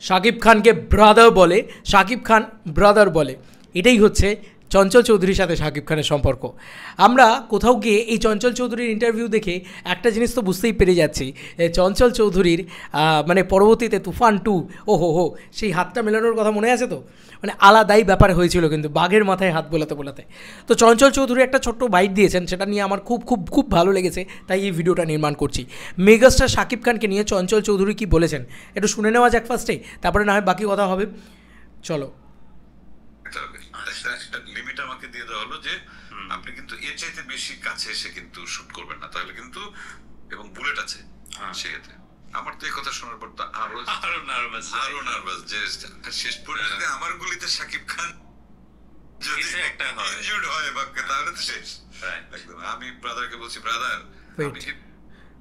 শাকিব খানকে ব্রাদার বলে, শাকিব খান ব্রাদার বলে, এটাই হচ্ছে চঞ্চল চৌধুরীর সাথে শাকিব খানের সম্পর্ক। আমরা কোথাও গিয়ে এই চঞ্চল চৌধুরীর ইন্টারভিউ দেখে একটা জিনিস তো বুঝতেই পেরে যাচ্ছি, চঞ্চল চৌধুরীর মানে পরবর্তীতে তুফান 2, ওহো সেই হাতটা মেলানোর কথা মনে আছে তো, মানে আলাদাই ব্যাপার হয়েছিল কিন্তু বাঘের মাথায় হাত বোলাতে বোলাতে। তো চঞ্চল চৌধুরী একটা ছোট্ট বাইট দিয়েছেন, সেটা নিয়ে আমার খুব খুব খুব ভালো লেগেছে, তাই এই ভিডিওটা নির্মাণ করছি। মেগাস্টার শাকিব খানকে নিয়ে চঞ্চল চৌধুরী কী বলেছেন একটু শুনে নেওয়া যাক ফার্স্টে, তারপরে না হয় বাকি কথা হবে। চলো। লিমিট আমাকে দিয়ে দেওয়া হলো যে আপনি কিন্তু এর চাইতে বেশি কাছে এসে কিন্তু শুট করবেন না, তাহলে কিন্তু, এবং বুলেট আছে সেক্ষেত্রে। আমার তো এই কথা শোনার পর তো আরো নার্ভাস যে শেষ পর্যন্ত আমার গুলিতে শাকিব খান যদি একটা ইনজুর্ড হয় বাক্যে তাহলে তো শেষ একদম। আমি ব্রাদারকে বলছি, ব্রাদার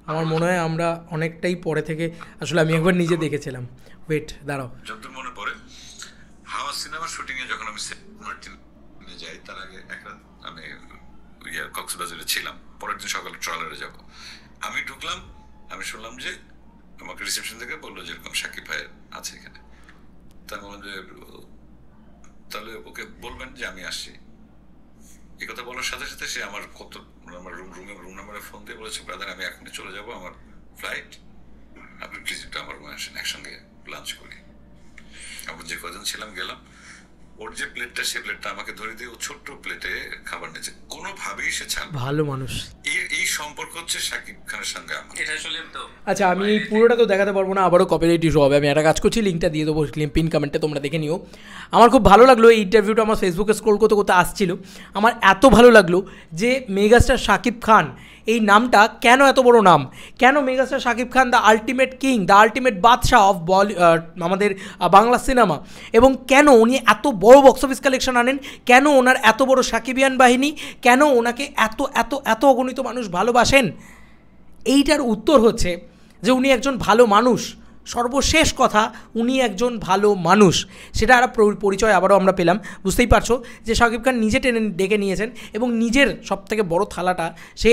আমার মনে হয় আমরা অনেকটাই পরে থেকে, আসলে আমি একবার নিজে দেখেছিলাম, ওয়েট দাঁড়াও, যতদূর মনে পড়ে হাওয়া সিনেমার শুটিং এ যখন আমি মার্টিনে যাই, তার আগে এক রাত আমি কক্সবাজারে ছিলাম, পরের দিন সকালে ট্রলারে যাব। আমি ঢুকলাম, আমি শুনলাম যে আমাকে রিসেপশন থেকে বললো যে এরকম শাকিব ভাই আছে এখানে। তা বললাম যে তাহলে ওকে বলবেন যে আমি আসছি। এই কথা বলার সাথে সাথে সে আমার আমার রুম নাম্বারে ফোন দিয়ে বলেছে, ব্রাদার আমি এখনই চলে যাবো, আমার ফ্লাইট, আপনি প্লিজ একটু আমার রুমে আসেন, একসঙ্গে লাঞ্চ করি। আমরা যে কজন ছিলাম গেলাম, ওর যে প্লেটটা, সে প্লেটটা আমাকে ধরে দিয়ে ও ছোট্ট প্লেটে খাবার নিয়েছে, কোনোভাবেই সে ছাড়। ভালো মানুষ। এই সম্পর্ক হচ্ছে শাকিব খানের সঙ্গে আমার। এটা আসলে তো আচ্ছা, আমি এই পুরোটা তো দেখাতে পারবো না, আবারও কপিরাইট ইস্যু হবে। আমি একটা কাজ করছি, লিঙ্কটা দিয়ে দেবো পিন কমেন্টে, তোমরা দেখে নিও। আমার খুব ভালো লাগলো এই ইন্টারভিউটা, আমার ফেসবুকে স্ক্রোল করতে করতে আসছিল, আমার এত ভালো লাগলো যে মেগাস্টার শাকিব খান এই নামটা কেন এত বড় নাম, কেন megastar Shakib Khan the ultimate king, the ultimate বাদশাহ অফ আমাদের বাংলা সিনেমা, এবং কেন উনি এত বড় বক্স অফিস কালেকশন আনেন, কেন ওনার এত বড় সাকিবিয়ান বাহিনী, কেন ওনাকে এত এত এত অগণিত মানুষ ভালোবাসেন, এইটার উত্তর হচ্ছে যে উনি একজন ভালো মানুষ। সর্বশেষ কথা, উনি একজন ভালো মানুষ, সেটা আর পরিচয় আবারও আমরা পেলাম। বুঝতেই পারছো যে শাকিব খান নিজে টেনে ডেকে নিয়েছেন এবং নিজের সবথেকে বড় থালাটা সে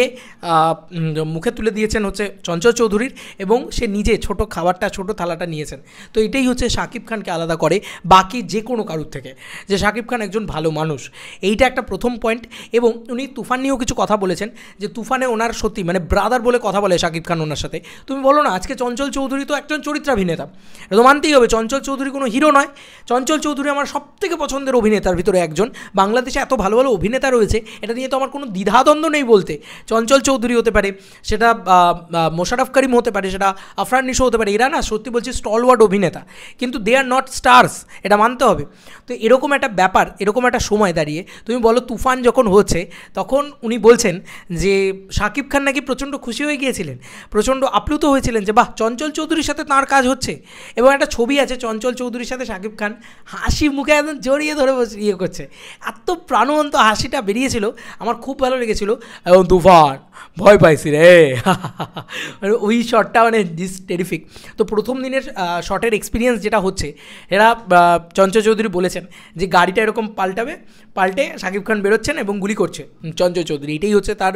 মুখে তুলে দিয়েছেন হচ্ছে চঞ্চল চৌধুরীর, এবং সে নিজে ছোট খাবারটা, ছোট থালাটা নিয়েছেন। তো এটাই হচ্ছে শাকিব খানকে আলাদা করে বাকি যে কোনো কারুর থেকে, যে শাকিব খান একজন ভালো মানুষ। এইটা একটা প্রথম পয়েন্ট। এবং উনি তুফান নিয়েও কিছু কথা বলেছেন, যে তুফানে ওনার সত্যি মানে ব্রাদার বলে কথা বলে শাকিব খান ওনার সাথে। তুমি বলো না, আজকে চঞ্চল চৌধুরী তো একজন চরিত্রাভিনেতা, এটা তো মানতেই হবে। চঞ্চল চৌধুরী কোনো হিরো নয়, চঞ্চল চৌধুরী আমার সবথেকে পছন্দের অভিনেতার ভিতরে একজন। বাংলাদেশে এত ভালো ভালো অভিনেতা রয়েছে, এটা নিয়ে তো আমার কোনো দ্বিধাদ্বন্দ্ব নেই বলতে। চঞ্চল চৌধুরী হতে পারে, সেটা মোশাররফ করিম হতে পারে, সেটা আফরান নিশো হতে পারে, এরা না সত্যি বলছি স্টলওয়ার্ড অভিনেতা, কিন্তু দে আর নট স্টার্স, এটা মানতে হবে। তো এরকম একটা ব্যাপার, এরকম একটা সময় দাঁড়িয়ে তুমি বলো তুফান যখন হচ্ছে, তখন উনি বলছেন যে শাকিব খান নাকি প্রচণ্ড খুশি হয়ে গিয়েছিলেন, প্রচণ্ড আপ্লুত হয়েছিলেন যে বাহ, চঞ্চল চৌধুরীর সাথে তাঁর কাজ হচ্ছে। এবং একটা ছবি আছে চঞ্চল চৌধুরীর সাথে শাকিব খান, হাসি মুখে একদম জড়িয়ে ধরে ইয়ে করছে, এত প্রাণবন্ত হাসিটা বেরিয়েছিল, আমার খুব ভালো লেগেছিল। এবং তুফান ভয় পাইছি রে, ওই শটটা মানে দিস টেরিফিক। তো প্রথম দিনের শটের এক্সপিরিয়েন্স যেটা হচ্ছে, এরা চঞ্চল চৌধুরী বলেছেন যে গাড়িটা এরকম পাল্টে শাকিব খান বেরোচ্ছেন এবং গুলি করছে চঞ্চল চৌধুরী, এটাই হচ্ছে তার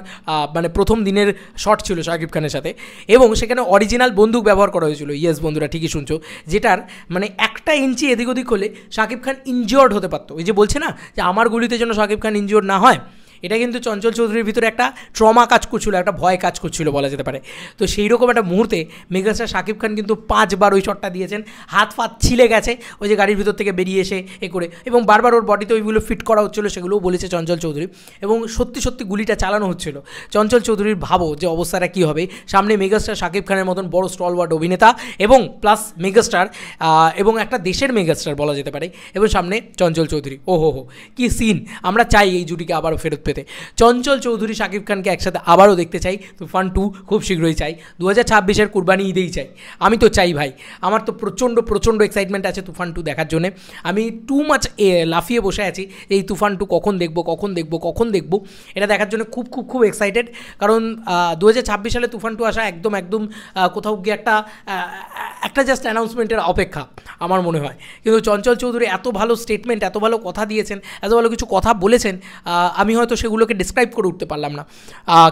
মানে প্রথম দিনের শট ছিল শাকিব খানের সাথে। এবং সেখানে অরিজিনাল বন্দুক ব্যবহার করা হয়েছিল, ইয়েস বন্ধুরা ঠিকই শুনছো, যেটার মানে 1 ইঞ্চি এদিক ওদিক হলে শাকিব খান ইনজিওর্ড হতে পারতো। ওই যে বলছে না যে আমার গুলিতে যেন শাকিব খান ইনজিওর্ড না হয়, এটা কিন্তু চঞ্চল চৌধুরীর ভিতরে একটা ট্রমা কাজ করছিল, একটা ভয় কাজ করছিল বলা যেতে পারে। তো সেই রকম একটা মুহূর্তে মেগাস্টার শাকিব খান কিন্তু 5 বার ওই শটটা দিয়েছেন, হাত ফাত ছিলে গেছে ওই যে গাড়ির ভিতর থেকে বেরিয়ে এসে এ করে, এবং বারবার ওর বডিতে ওইগুলো ফিট করা হচ্ছিলো, সেগুলোও বলেছে চঞ্চল চৌধুরী। এবং সত্যি সত্যি গুলিটা চালানো হচ্ছিল। চঞ্চল চৌধুরীর ভাবো যে অবস্থাটা কী হবে, সামনে মেগাস্টার শাকিব খানের মতন বড় স্টলওয়ার্ড অভিনেতা এবং প্লাস মেগাস্টার, এবং একটা দেশের মেগাস্টার বলা যেতে পারে, এবং সামনে চঞ্চল চৌধুরী, ওহো কী সিন। আমরা চাই এই জুটিকে আবারও ফেরত পেতে। চঞ্চল চৌধুরী শাকিব খানকে একসাথে আবারও দেখতে চাই, তুফান 2 খুব শীঘ্রই চাই, 2026-এর কুরবানি ঈদেই চাই, আমি তো চাই ভাই। আমার তো প্রচণ্ড এক্সাইটমেন্ট আছে তুফান 2 দেখার জন্য। আমি টু মাচ লাফিয়ে বসে আছি এই তুফান 2 কখন দেখবো এটা দেখার জন্য খুব এক্সাইটেড। কারণ 2026 সালে তুফান 2 আসা একদম কোথাও গিয়ে একটা জাস্ট অ্যানাউন্সমেন্টের অপেক্ষা। আমার মনে হয়। কিন্তু চঞ্চল চৌধুরী এত ভালো স্টেটমেন্ট, এত ভালো কথা দিয়েছেন, এত ভালো কিছু কথা বলেছেন, আমি হয়তো সেগুলোকে ডিসক্রাইব করে উঠতে পারলাম না,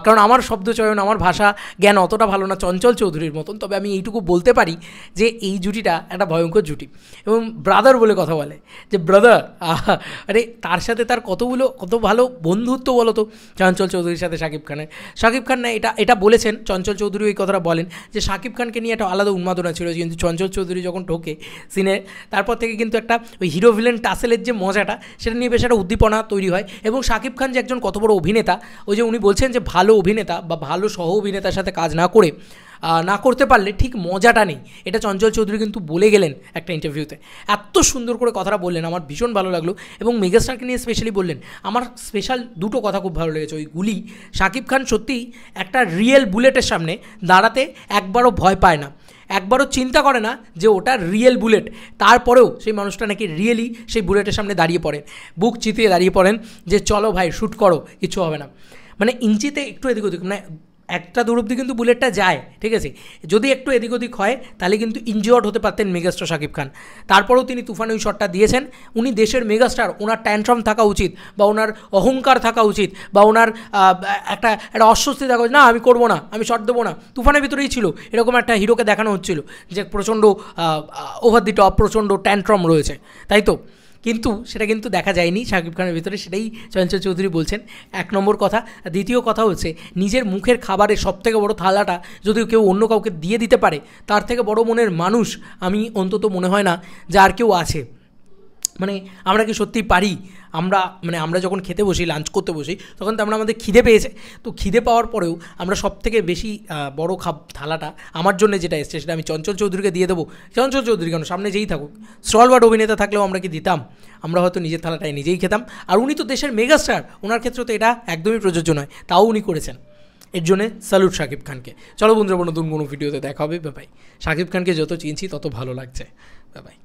কারণ আমার শব্দচয়ন, আমার ভাষা জ্ঞান অতটা ভালো না চঞ্চল চৌধুরীর মতন। তবে আমি এইটুকু বলতে পারি যে এই জুটিটা একটা ভয়ঙ্কর জুটি। এবং ব্রাদার বলে কথা বলে, যে ব্রাদার, আরে তার সাথে তার কত ভালো বন্ধুত্ব বলো তো চঞ্চল চৌধুরীর সাথে শাকিব খানের। শাকিব খান না এটা বলেছেন, চঞ্চল চৌধুরী ওই কথাটা বলেন যে শাকিব খানকে নিয়ে একটা আলাদা উন্মাদনা ছিল, কিন্তু চঞ্চল চৌধুরী যখন ঢোকে সিনে, তারপর থেকে কিন্তু একটা ওই হিরো ভিলেন টাসেলের যে মজাটা, সেটা নিয়ে বেশ একটা উদ্দীপনা তৈরি হয়। এবং শাকিব খান যে একজন কত বড় অভিনেতা, ওই যে উনি বলছেন যে ভালো অভিনেতা বা ভালো সহ অভিনেতার সাথে কাজ না করতে পারলে ঠিক মজাটা নেই, এটা চঞ্চল চৌধুরী কিন্তু বলে গেলেন একটা ইন্টারভিউতে। এত সুন্দর করে কথাটা বললেন, আমার ভীষণ ভালো লাগলো। এবং মেগাস্টারকে নিয়ে স্পেশালি বললেন, আমার স্পেশাল দুটো কথা খুব ভালো লেগেছে। ওই গুলি, শাকিব খান সত্যিই একটা রিয়েল বুলেটের সামনে দাঁড়াতে একবারও ভয় পায় না, একবারও চিন্তা করে না যে ওটা রিয়েল বুলেট, তারপরেও সেই মানুষটা নাকি রিয়েলি সেই বুলেটের সামনে দাঁড়িয়ে পড়েন, বুক চিতিয়ে দাঁড়িয়ে পড়েন যে চলো ভাই শ্যুট করো, কিছু হবে না। মানে ইঞ্চিতে একটু এদিক ওদিক, মানে একটা দূর অব্দি কিন্তু বুলেটটা যায়, ঠিক আছে, যদি একটু এদিক ওদিক হয় তাহলে কিন্তু ইনজিওর্ড হতে পারতেন মেগাস্টার শাকিব খান। তারপরেও তিনি তুফানে ওই শটটা দিয়েছেন। উনি দেশের মেগাস্টার, ওনার ট্যান্ট্রাম থাকা উচিত, বা ওনার অহংকার থাকা উচিত, বা ওনার একটা অস্বস্তি থাকা উচিত, না আমি করবো না, আমি শট দেবো না। তুফানের ভিতরেই ছিল এরকম একটা হিরোকে দেখানো হচ্ছিল যে প্রচণ্ড ওভার দি টপ, প্রচণ্ড ট্যান্ট্রাম রয়েছে, তাই তো, কিন্তু সেটা কিন্তু দেখা যায়নি শাকিব খানের ভিতরে, সেটাই চঞ্চল চৌধুরী বলছেন। এক নম্বর কথা। দ্বিতীয় কথা হচ্ছে, নিজের মুখের খাবারের সবথেকে বড় থালাটা যদি কেউ অন্য কাউকে দিয়ে দিতে পারে, তার থেকে বড় মনের মানুষ আমি অন্তত মনে হয় না যে আর কেউ আছে। মানে আমরা কি সত্যিই পারি? আমরা যখন খেতে বসি, লাঞ্চ করতে বসি, তখন তো আমাদের খিদে পেয়েছে, তো খিদে পাওয়ার পরেও আমরা সবথেকে বেশি বড় থালাটা আমার জন্য যেটা এসছে সেটা আমি চঞ্চল চৌধুরীকে দিয়ে দেবো। চঞ্চল চৌধুরী কেন, সামনে যেই থাকুক, স্টলওয়ার্ড অভিনেতা থাকলেও আমরা কি দিতাম? আমরা হয়তো নিজের থালাটাই নিজেই খেতাম। আর উনি তো দেশের মেগাস্টার, ওনার ক্ষেত্রে তো এটা একদমই প্রযোজ্য নয়, তাও উনি করেছেন। এর জন্যে স্যালুট শাকিব খানকে। চলো বন্ধুরা, নতুন কোনো ভিডিওতে দেখা হবে। Bye bye. শাকিব খানকে যত চিনছি তত ভালো লাগছে। Bye bye.